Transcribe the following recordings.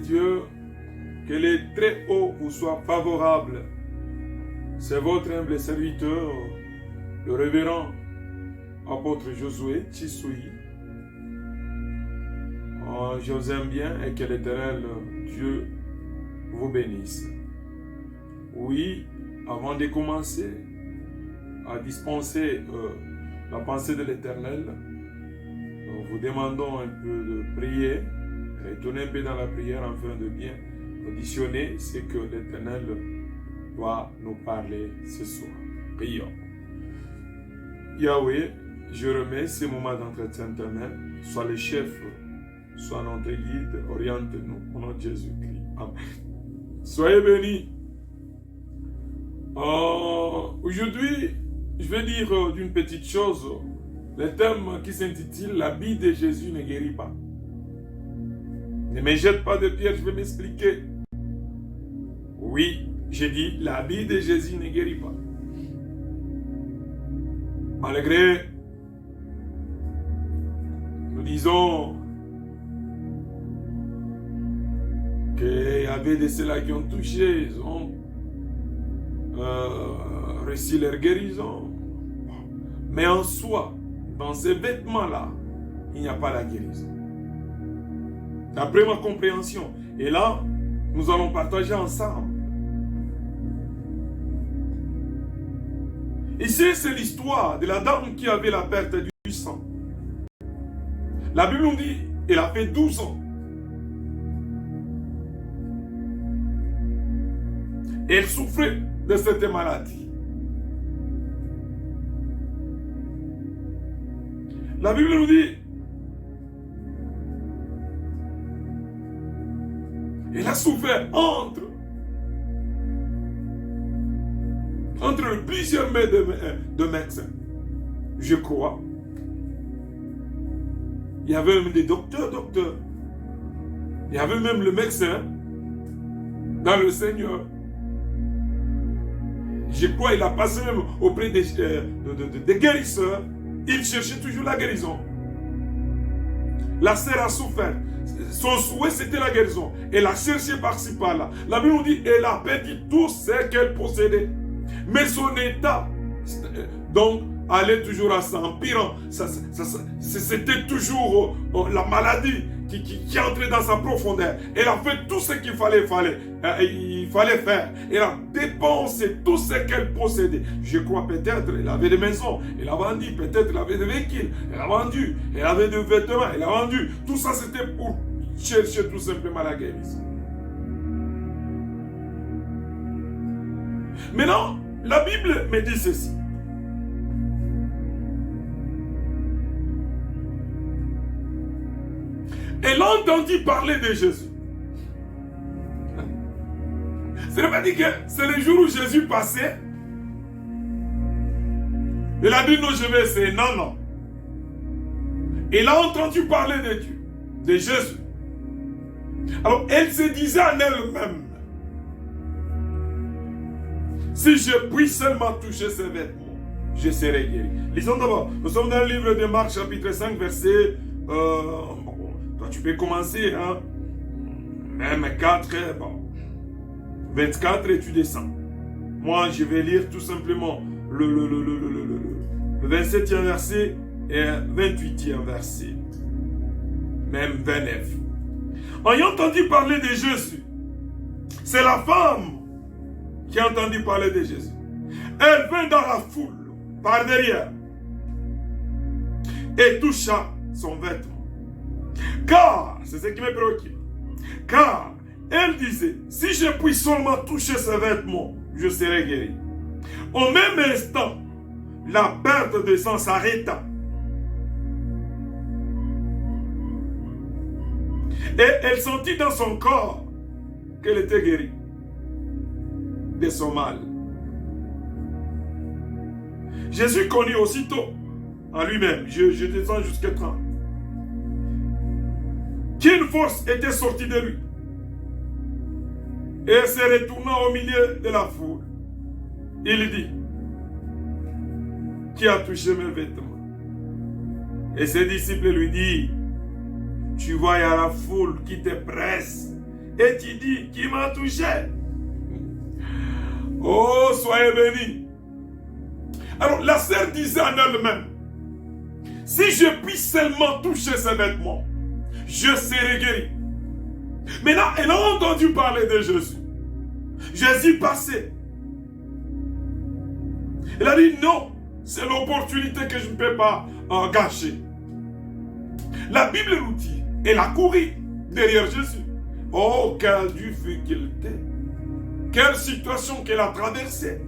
Dieu, que les très hauts vous soient favorables. C'est votre humble serviteur, le révérend apôtre Josué Chisui. Je vous aime bien et que l'Éternel Dieu vous bénisse. Oui, avant de commencer à dispenser la pensée de l'Éternel, nous vous demandons un peu de prier, retourner un peu dans la prière afin de bien auditionner ce que l'Éternel doit nous parler ce soir. Prions. Yahweh, je remets ces moments d'entretien de ta main, sois le chef, sois notre guide, oriente-nous au nom de Jésus-Christ. Amen. Soyez bénis. Aujourd'hui, je vais dire d'une petite chose, le thème qui s'intitule « L'habit de Jésus ne guérit pas ». Ne me jette pas de pierre, je vais m'expliquer. Oui, j'ai dit « L'habit de Jésus ne guérit pas ». Malgré, nous disons qu'il y avait de ceux-là qui ont touché, ils ont réussi leur guérison. Mais en soi, dans ces vêtements-là, il n'y a pas la guérison. D'après ma compréhension. Et là, nous allons partager ensemble. Ici, c'est l'histoire de la dame qui avait la perte du sang. La Bible nous dit, elle a fait 12 ans. Et elle souffrait de cette maladie. La Bible nous dit, elle a souffert entre plusieurs mains de médecins. Je crois. Il y avait même des docteurs. Il y avait même le médecin dans le Seigneur. Je crois qu'il a passé même auprès des guérisseurs. Il cherchait toujours la guérison. La sœur a souffert. Son souhait, c'était la guérison. Elle a cherché par-ci, par-là. La Bible nous dit, elle a perdu tout ce qu'elle possédait. Mais son état, donc, allait toujours à s'empirant. C'était toujours la maladie qui entrait dans sa profondeur. Elle a fait tout ce qu'il fallait faire. Elle a dépensé tout ce qu'elle possédait. Je crois peut-être elle avait des maisons, elle a vendu, peut-être elle avait des véhicules, elle a vendu, elle avait des vêtements, elle a vendu. Tout ça c'était pour chercher tout simplement la guérison. Maintenant, la Bible me dit ceci. Elle a entendu parler de Jésus. Ce n'est pas dit que c'est le jour où Jésus passait. Elle a dit non, je vais essayer. Non. Elle a entendu parler de Dieu, de Jésus. Alors elle se disait en elle-même, si je puis seulement toucher ses vêtements, je serai guéri. Lisons d'abord. Nous sommes dans le livre de Marc, chapitre 5, verset... toi, tu peux commencer, hein? Même 4, 24 et tu descends. Moi, je vais lire tout simplement le 27e verset et 28e verset. Même 29. Ayant entendu parler de Jésus, c'est la femme qui a entendu parler de Jésus. Elle vint dans la foule, par derrière, et toucha son vêtement. Car, c'est ce qui me préoccupe, car elle disait, si je puis seulement toucher ses vêtements, je serai guéri. Au même instant, la perte de sang s'arrêta. Et elle sentit dans son corps qu'elle était guérie de son mal. Jésus connut aussitôt en lui-même, je descends jusqu'à 30, qu'une force était sortie de lui. Et se retourna au milieu de la foule. Il dit, qui a touché mes vêtements? Et ses disciples lui disent, tu vois, il y a la foule qui te presse. et tu dis qui m'a touché. Oh, soyez bénis. Alors, la sœur disait en elle-même, si je puis seulement toucher ses vêtements, je serai guéri. Maintenant, elle a entendu parler de Jésus. Jésus passait. Elle a dit non, c'est l'opportunité que je ne peux pas gâcher. La Bible nous dit, elle a couru derrière Jésus. Oh, quelle difficulté. Quelle situation qu'elle a traversée.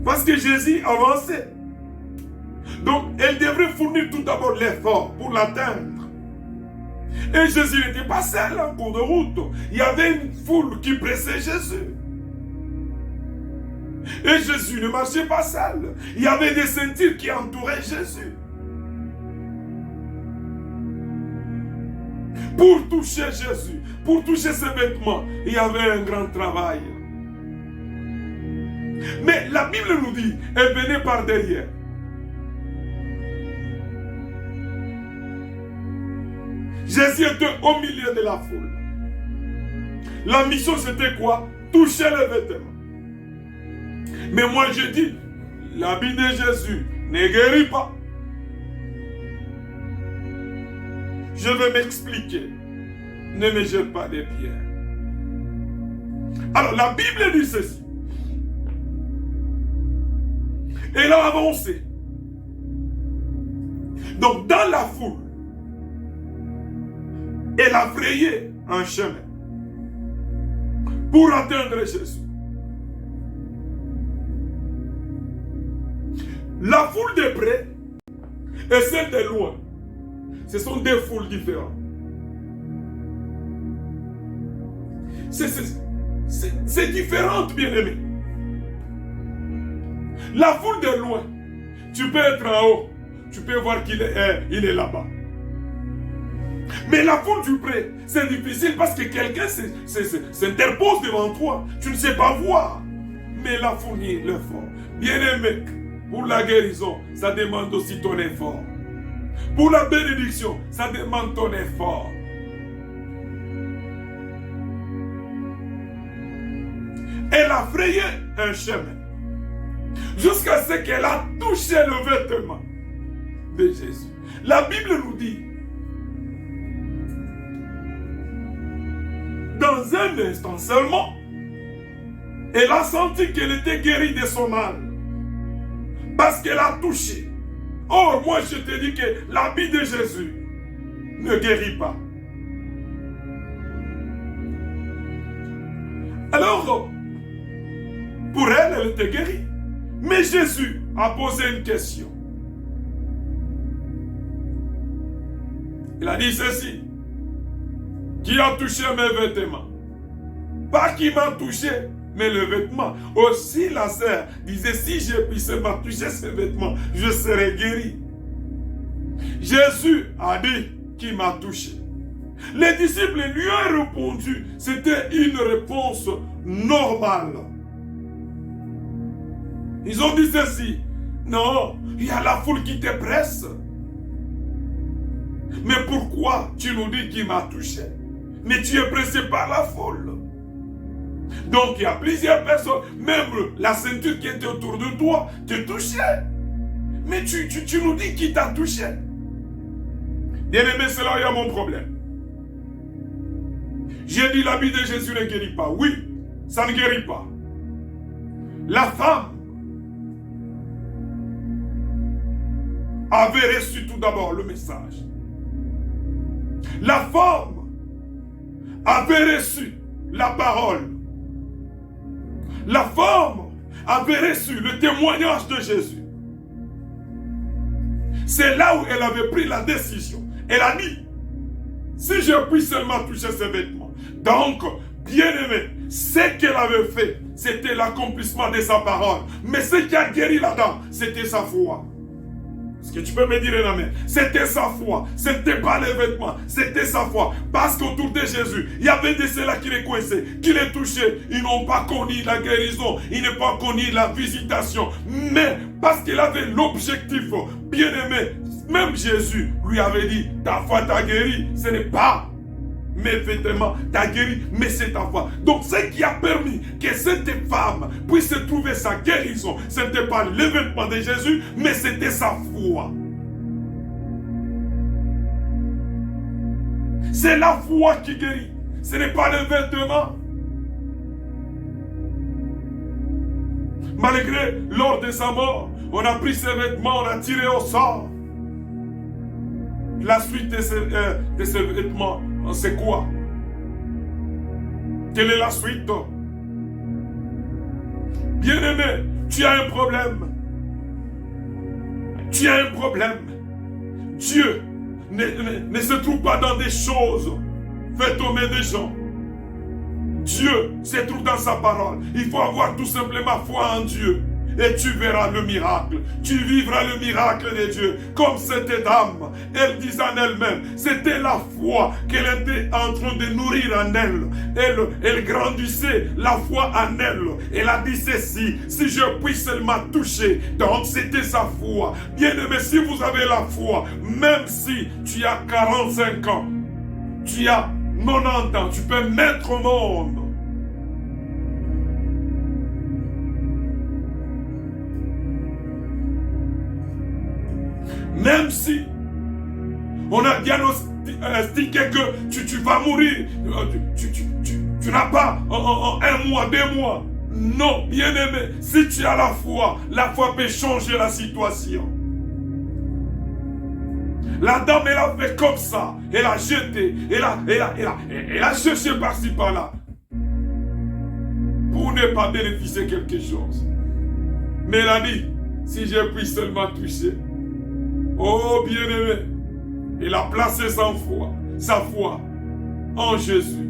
Parce que Jésus avançait. Donc, elle devrait fournir tout d'abord l'effort pour l'atteindre. Et Jésus n'était pas seul en cours de route. Il y avait une foule qui pressait Jésus. Et Jésus ne marchait pas seul. Il y avait des ceintures qui entouraient Jésus. Pour toucher Jésus, pour toucher ses vêtements, il y avait un grand travail. Mais la Bible nous dit, elle venait par derrière. Jésus était au milieu de la foule. La mission c'était quoi? Toucher les vêtements. Mais moi je dis, l'habit de Jésus ne guérit pas. Je vais m'expliquer. Ne me jette pas des pierres. Alors la Bible dit ceci. Elle a avancé. Donc dans la foule, elle a frayé un chemin pour atteindre Jésus. La foule de près et celle de loin, ce sont deux foules différentes. C'est différent, bien-aimé. La foule de loin, tu peux être en haut, tu peux voir qu'il est là-bas. Mais la foule du près, c'est difficile parce que quelqu'un s'interpose devant toi. Tu ne sais pas voir. Mais la foule est l'effort. Bien-aimé, pour la guérison, ça demande aussi ton effort. Pour la bénédiction, ça demande ton effort. Elle a frayé un chemin jusqu'à ce qu'elle a touché le vêtement de Jésus. La Bible nous dit, dans un instant seulement, elle a senti qu'elle était guérie de son mal. Parce qu'elle a touché. Oh, moi je te dis que l'habit de Jésus ne guérit pas. Alors, pour elle, elle était guérie. Mais Jésus a posé une question. Il a dit ceci. Qui a touché mes vêtements? Pas qui m'a touché, mais le vêtement. Aussi la sœur disait, si je puisse seulement toucher ces vêtements, je serai guéri. Jésus a dit, qui m'a touché? Les disciples lui ont répondu, c'était une réponse normale. Ils ont dit ceci, non, il y a la foule qui te presse. Mais pourquoi tu nous dis qui m'a touché? Mais tu es pressé par la foule. Donc il y a plusieurs personnes, même la ceinture qui était autour de toi, te touchait. Mais tu nous dis qui t'a touché. Bien-aimé, c'est là où il y a mon problème. J'ai dit l'habit de Jésus ne guérit pas. Oui, ça ne guérit pas. La femme avait reçu tout d'abord le message. La femme avait reçu la parole. La femme avait reçu le témoignage de Jésus. C'est là où elle avait pris la décision. Elle a dit, si je puis seulement toucher ses vêtements. Donc, bien-aimé, ce qu'elle avait fait, c'était l'accomplissement de sa parole. Mais ce qui a guéri la dame, c'était sa foi. Est-ce que tu peux me dire un amen? C'était sa foi. C'était pas les vêtements. C'était sa foi. Parce qu'autour de Jésus, il y avait de ceux-là qui les coinçaient, qui les touchaient. Ils n'ont pas connu la guérison. Ils n'ont pas connu la visitation. Mais parce qu'il avait l'objectif, bien aimé, même Jésus lui avait dit, ta foi t'a guéri. Ce n'est pas mes vêtements, t'as guéri, mais c'est ta foi. Donc ce qui a permis que cette femme puisse trouver sa guérison, ce n'était pas l'événement de Jésus, mais c'était sa foi. C'est la foi qui guérit. Ce n'est pas le vêtement. Malgré, lors de sa mort, on a pris ses vêtements, on a tiré au sort. La suite de ces vêtements, c'est quoi? Quelle est la suite? Bien-aimé, tu as un problème. Tu as un problème. Dieu ne se trouve pas dans des choses faites aux mains des gens. Dieu se trouve dans sa parole. Il faut avoir tout simplement foi en Dieu. Et tu verras le miracle. Tu vivras le miracle de Dieu. Comme cette dame, elle disait en elle-même, c'était la foi qu'elle était en train de nourrir en elle. Elle grandissait la foi en elle. Elle a dit ceci, si je puis seulement toucher. Donc c'était sa foi. Bien aimé, si vous avez la foi, même si tu as 45 ans, tu as 90 ans, tu peux mettre au monde. Même si on a diagnostiqué que tu vas mourir, tu n'as pas un mois, 2 mois. Non, bien aimé, si tu as la foi peut changer la situation. La dame, elle a fait comme ça. Elle a jeté. Elle a cherché par-ci, par-là. Pour ne pas bénéficier quelque chose. Mais elle a dit, si je puis seulement toucher. Oh, bien-aimé. Elle a placé sa foi en Jésus.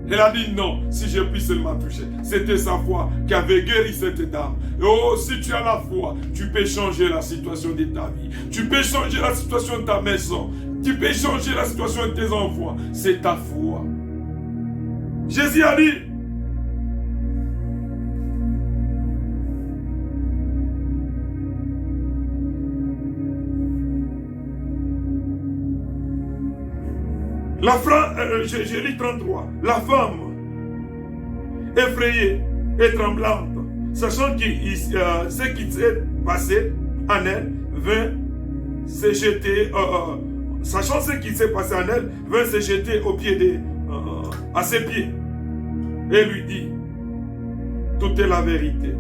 Elle a dit non, si je puis seulement toucher. C'était sa foi qui avait guéri cette dame. Oh, si tu as la foi, tu peux changer la situation de ta vie. Tu peux changer la situation de ta maison. Tu peux changer la situation de tes enfants. C'est ta foi. Jésus a dit, j'ai lu 33. La femme, effrayée et tremblante, sachant ce qui s'est passé en elle, vint se jeter, sachant ce qui s'est passé en elle, vint se jeter à ses pieds et lui dit toute la vérité.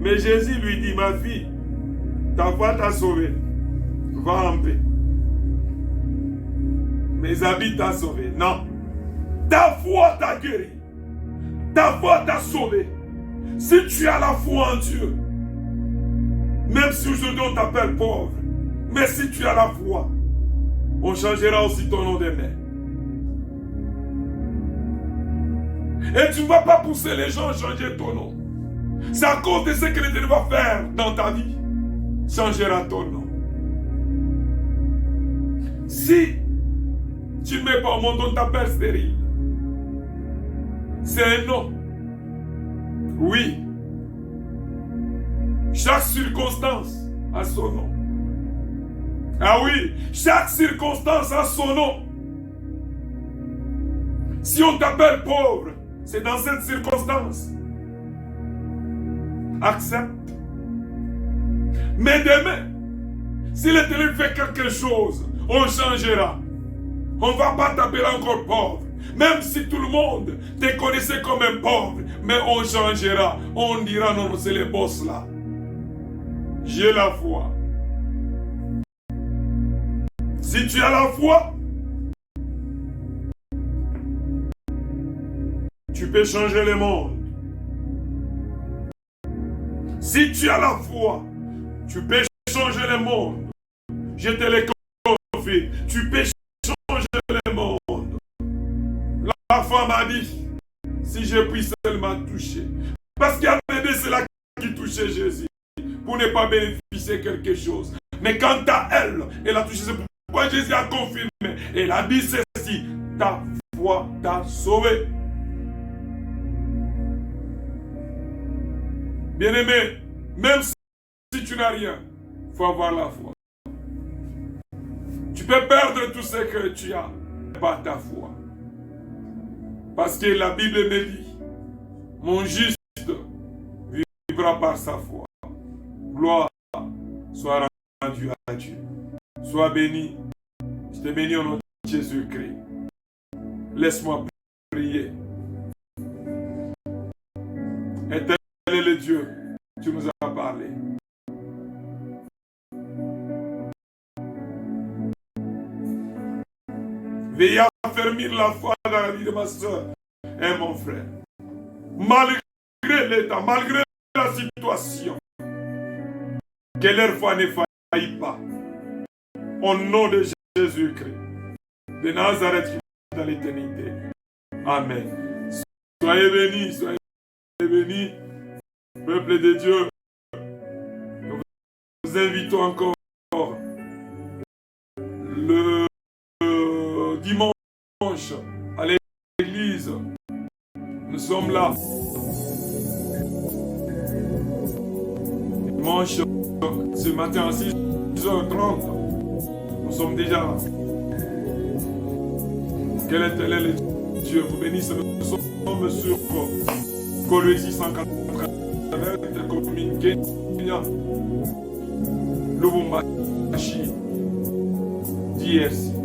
Mais Jésus lui dit, ma fille, ta foi t'a sauvée, va en paix. Mes habits t'a sauvé. Non. Ta foi t'a guéri. Ta foi t'a sauvé. Si tu as la foi en Dieu, même si aujourd'hui on t'appelle pauvre, mais si tu as la foi, on changera aussi ton nom de main. Et tu ne vas pas pousser les gens à changer ton nom. C'est à cause de ce que Dieu va faire dans ta vie. Changera ton nom. Si tu ne mets pas au monde, on t'appelle stérile. C'est un nom. Oui. Chaque circonstance a son nom. Ah oui, chaque circonstance a son nom. Si on t'appelle pauvre, c'est dans cette circonstance. Accepte. Mais demain, si l'Éternel fait quelque chose, on changera. On ne va pas t'appeler encore pauvre. Même si tout le monde te connaissait comme un pauvre. Mais on changera. On dira non, c'est les boss là. J'ai la foi. Si tu as la foi, tu peux changer le monde. Si tu as la foi, tu peux changer le monde. Je te le confie. Tu peux changer le monde. La femme a dit, si je puis seulement toucher. Parce qu'il y avait ceux-là qui touchaient Jésus pour ne pas bénéficier quelque chose. Mais quant à elle, elle a touché. C'est pourquoi Jésus a confirmé. Elle a dit ceci, ta foi t'a sauvé. Bien-aimé, même si tu n'as rien, il faut avoir la foi. Tu peux perdre tout ce que tu as, pas ta foi. Parce que la Bible me dit, mon juste vivra par sa foi. Gloire soit rendue à Dieu. Sois béni. Je te bénis au nom de Jésus-Christ. Laisse-moi prier. Éternel Dieu, tu nous as parlé. Veillez à affermir la foi dans la vie de ma soeur et mon frère. Malgré l'état, malgré la situation, que leur foi ne faillit pas. Au nom de Jésus-Christ, de Nazareth qui est dans l'éternité. Amen. Soyez bénis, peuple de Dieu. Nous vous invitons encore le dimanche à l'église. Nous sommes là. Dimanche, ce matin à 6h30. Nous sommes déjà là. Que l'Éternel Dieu vous bénisse. Nous sommes sur Colosie 180, commune Kenya, Lubumbashi, DRC.